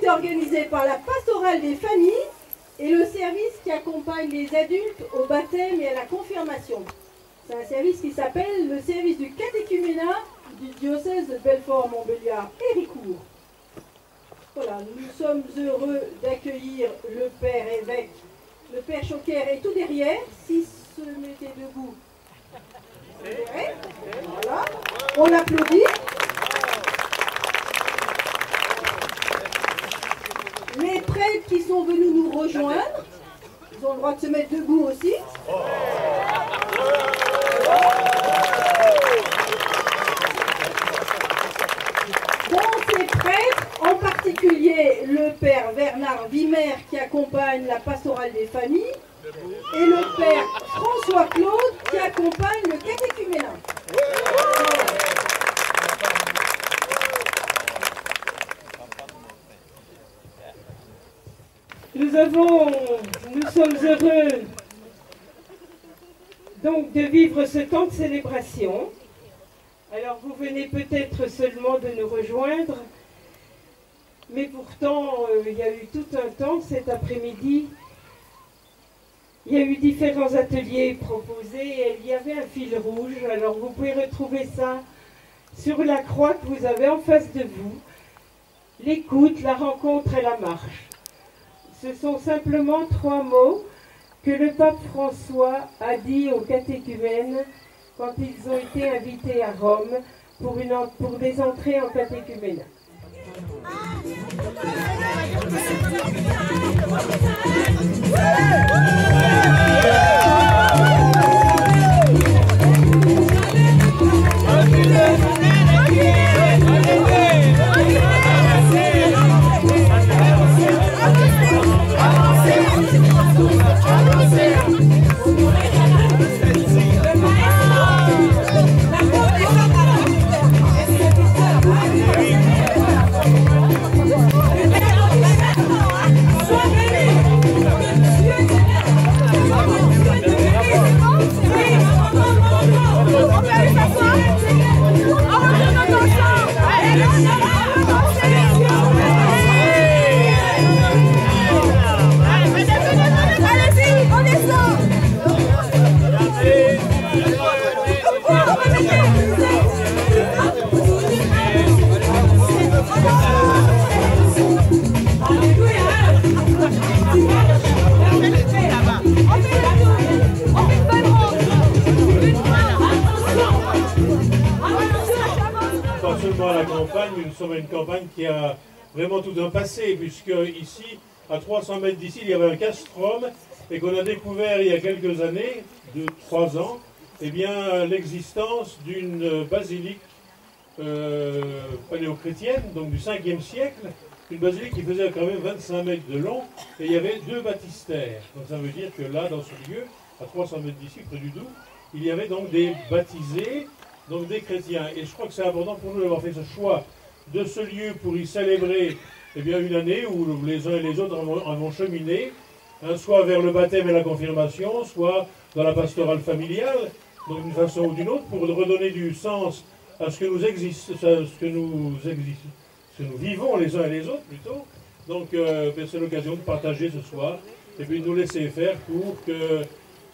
est organisé par la pastorale des familles et le service qui accompagne les adultes au baptême et à la confirmation. C'est un service qui s'appelle le service du catéchuménat du diocèse de Belfort-Montbéliard et Ricourt. Voilà, nous sommes heureux d'accueillir le père évêque, le père Choquer est tout derrière. S'il se mettait debout, voilà, on applaudit. Les prêtres qui sont venus nous rejoindre, ils ont le droit de se mettre debout aussi. Dans ces prêtres, en particulier le père Bernard Wimmer qui accompagne la pastorale des familles et le père François Claude qui accompagne le catéchuménat. Nous sommes heureux donc de vivre ce temps de célébration. Alors vous venez peut-être seulement de nous rejoindre, mais pourtant il y a eu tout un temps cet après-midi. Il y a eu différents ateliers proposés et il y avait un fil rouge. Alors vous pouvez retrouver ça sur la croix que vous avez en face de vous. L'écoute, la rencontre et la marche. Ce sont simplement 3 mots que le pape François a dit aux catéchumènes quand ils ont été invités à Rome pour des entrées en catéchuménat. La campagne, nous sommes une campagne qui a vraiment tout un passé, puisque ici, à 300 mètres d'ici, il y avait un castrum, et qu'on a découvert il y a quelques années, 3 ans, eh bien, l'existence d'une basilique paléochrétienne, donc du 5e siècle, une basilique qui faisait quand même 25 mètres de long, et il y avait 2 baptistères. Donc ça veut dire que là, dans ce lieu, à 300 mètres d'ici, près du Doubs, il y avait donc des baptisés, donc des chrétiens. Et je crois que c'est important pour nous d'avoir fait ce choix de ce lieu pour y célébrer bien, une année où les uns et les autres en vont cheminer, hein, soit vers le baptême et la confirmation, soit dans la pastorale familiale, donc d'une façon ou d'une autre, pour redonner du sens à ce que nous vivons les uns et les autres plutôt. Donc c'est l'occasion de partager ce soir et puis de nous laisser faire pour que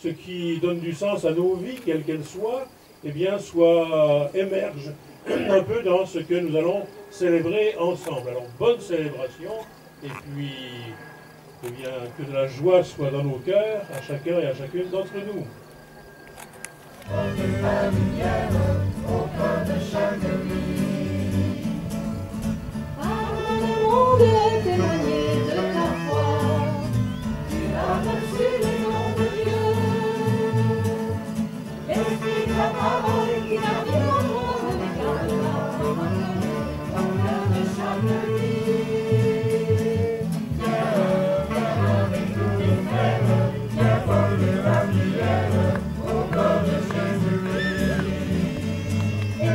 ce qui donne du sens à nos vies, quelles qu'elles soient, eh bien, émerge un peu dans ce que nous allons célébrer ensemble. Alors, bonne célébration, et puis, eh bien, que de la joie soit dans nos cœurs, à chacun et à chacune d'entre nous. Et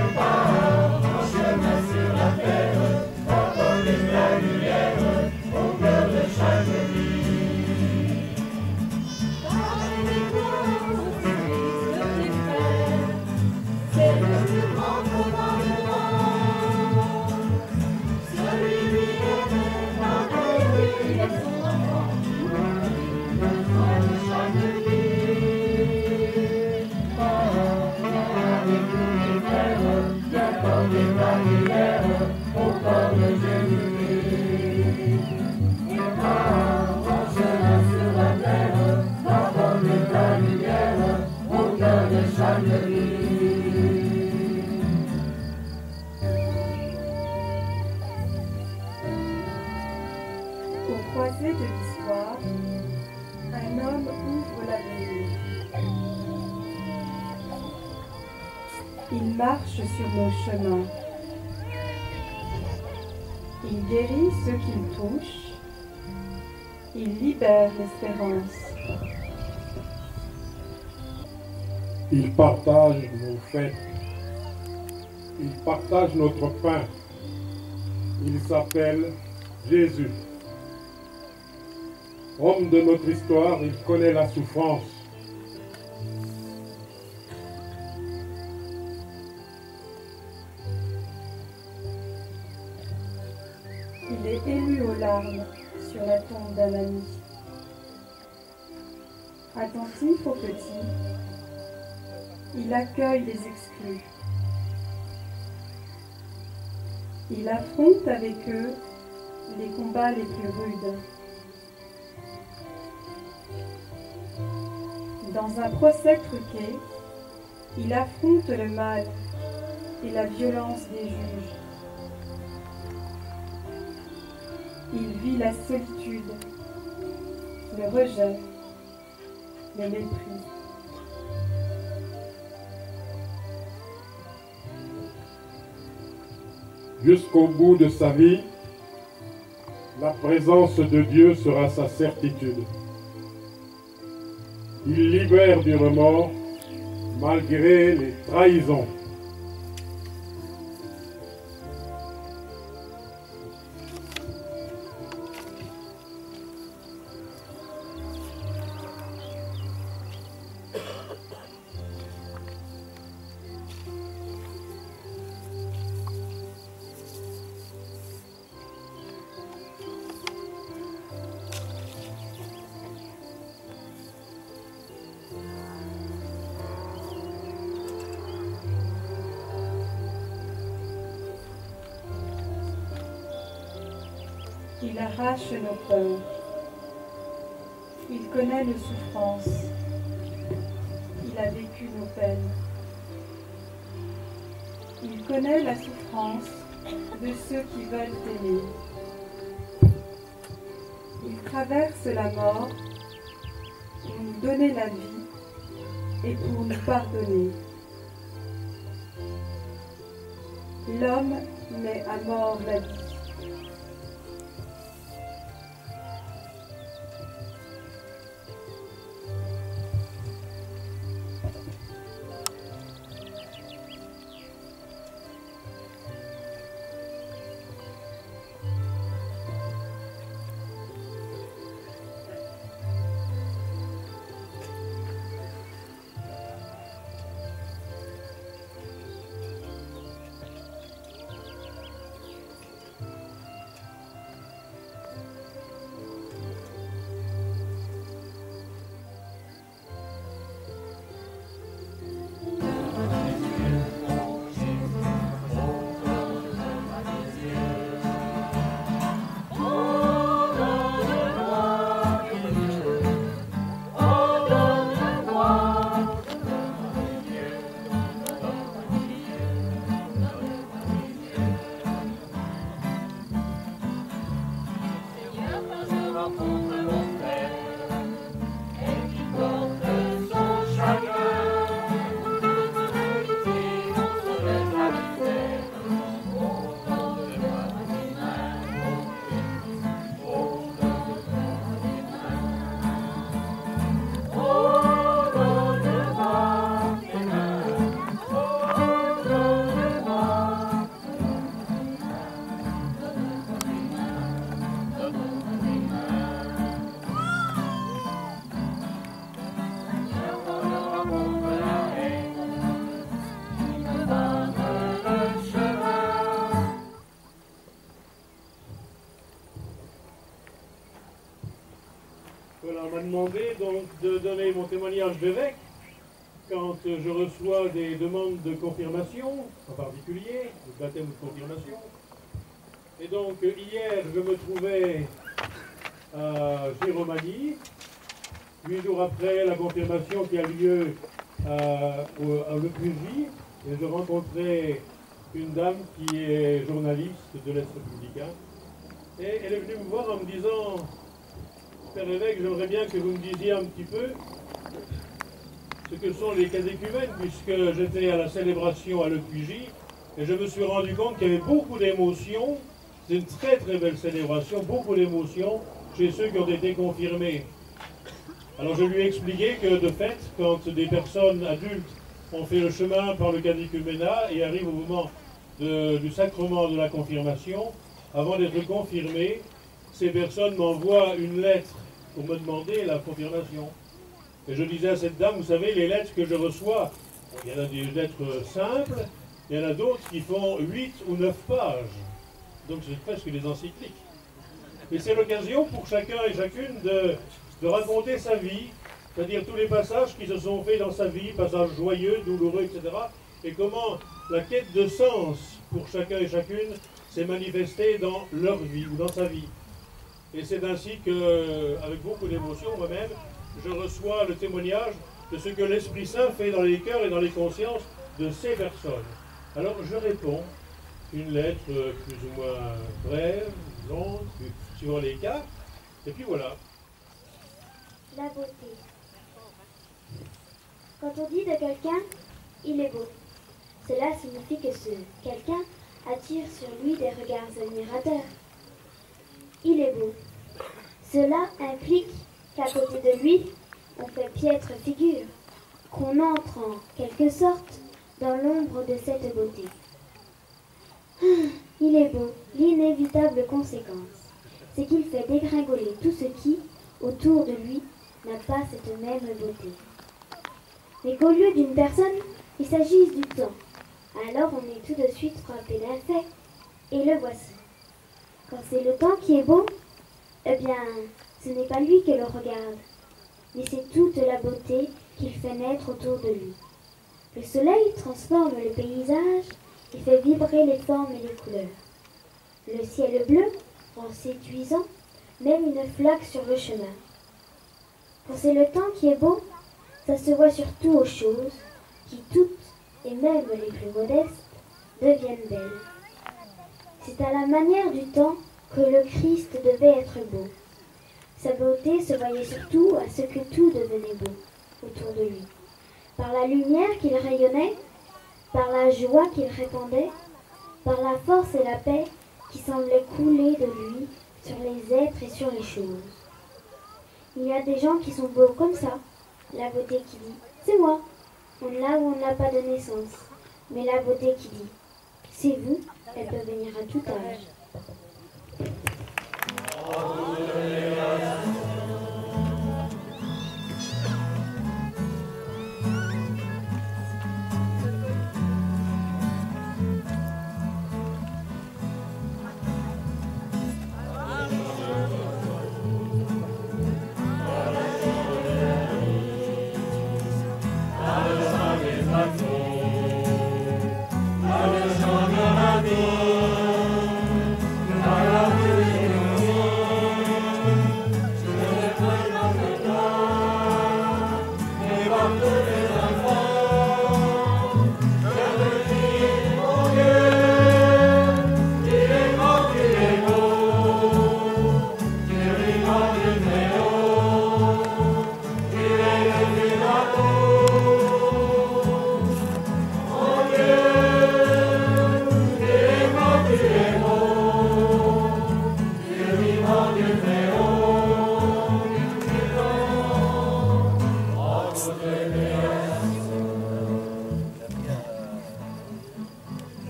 Aux croisées de l'histoire, un homme ouvre l'avenir. Il marche sur nos chemins. Il guérit ceux qu'il touche. Il libère l'espérance. Il partage nos fêtes. Il partage notre pain. Il s'appelle Jésus. Homme de notre histoire, il connaît la souffrance. Il est ému aux larmes sur la tombe d'un ami. Attentif aux petits, il accueille les exclus. Il affronte avec eux les combats les plus rudes. Dans un procès truqué, il affronte le mal et la violence des juges. Il vit la solitude, le rejet, le mépris. Jusqu'au bout de sa vie, la présence de Dieu sera sa certitude. Il libère du remords malgré les trahisons. Il arrache nos peurs. Il connaît nos souffrances. Il a vécu nos peines. Il connaît la souffrance de ceux qui veulent aimer. Il traverse la mort pour nous donner la vie et pour nous pardonner. L'homme met à mort la vie. Voilà, on m'a demandé donc de donner mon témoignage d'évêque. quand je reçois des demandes de confirmation, en particulier, de baptême ou de confirmation. Et donc, hier, je me trouvais à Giromagny, 8 jours après la confirmation qui a lieu à Le Pugy, et je rencontrais une dame qui est journaliste de l'Est républicain. Et elle est venue me voir en me disant, Père évêque, j'aimerais bien que vous me disiez un petit peu ce que sont les catéchumènes, puisque j'étais à la célébration à Le Pugy, et je me suis rendu compte qu'il y avait beaucoup d'émotions. C'est une très très belle célébration, beaucoup d'émotions chez ceux qui ont été confirmés. Alors je lui ai expliqué que de fait, quand des personnes adultes ont fait le chemin par le catéchuménat et arrivent au moment du sacrement de la confirmation, avant d'être confirmés, ces personnes m'envoient une lettre pour me demander la confirmation. Et je disais à cette dame, vous savez, les lettres que je reçois, il y en a des lettres simples, il y en a d'autres qui font 8 ou 9 pages. Donc c'est presque des encycliques. Et c'est l'occasion pour chacun et chacune de raconter sa vie, c'est-à-dire tous les passages qui se sont faits dans sa vie, passages joyeux, douloureux, etc. Et comment la quête de sens pour chacun et chacune s'est manifestée dans leur vie ou dans sa vie. Et c'est ainsi que, avec beaucoup d'émotion, moi-même, je reçois le témoignage de ce que l'Esprit Saint fait dans les cœurs et dans les consciences de ces personnes. Alors je réponds une lettre plus ou moins brève, longue, suivant les cas, et puis voilà. La beauté. Quand on dit de quelqu'un, il est beau, cela signifie que ce quelqu'un attire sur lui des regards admirateurs. Il est beau. Cela implique qu'à côté de lui, on fait piètre figure, qu'on entre en quelque sorte dans l'ombre de cette beauté. Il est beau. L'inévitable conséquence, c'est qu'il fait dégringoler tout ce qui, autour de lui, n'a pas cette même beauté. Mais qu'au lieu d'une personne, il s'agisse du temps, alors on est tout de suite frappé d'un fait, et le voici. Quand c'est le temps qui est beau, eh bien, ce n'est pas lui que l'on regarde, mais c'est toute la beauté qu'il fait naître autour de lui. Le soleil transforme le paysage et fait vibrer les formes et les couleurs. Le ciel bleu rend séduisant même une flaque sur le chemin. Quand c'est le temps qui est beau, ça se voit surtout aux choses qui toutes, et même les plus modestes, deviennent belles. C'est à la manière du temps que le Christ devait être beau. Sa beauté se voyait surtout à ce que tout devenait beau autour de lui. Par la lumière qu'il rayonnait, par la joie qu'il répandait, par la force et la paix qui semblaient couler de lui sur les êtres et sur les choses. Il y a des gens qui sont beaux comme ça, la beauté qui dit « c'est moi », on l'a ou on n'a pas de naissance, mais la beauté qui dit « c'est vous », elle peut venir à tout âge.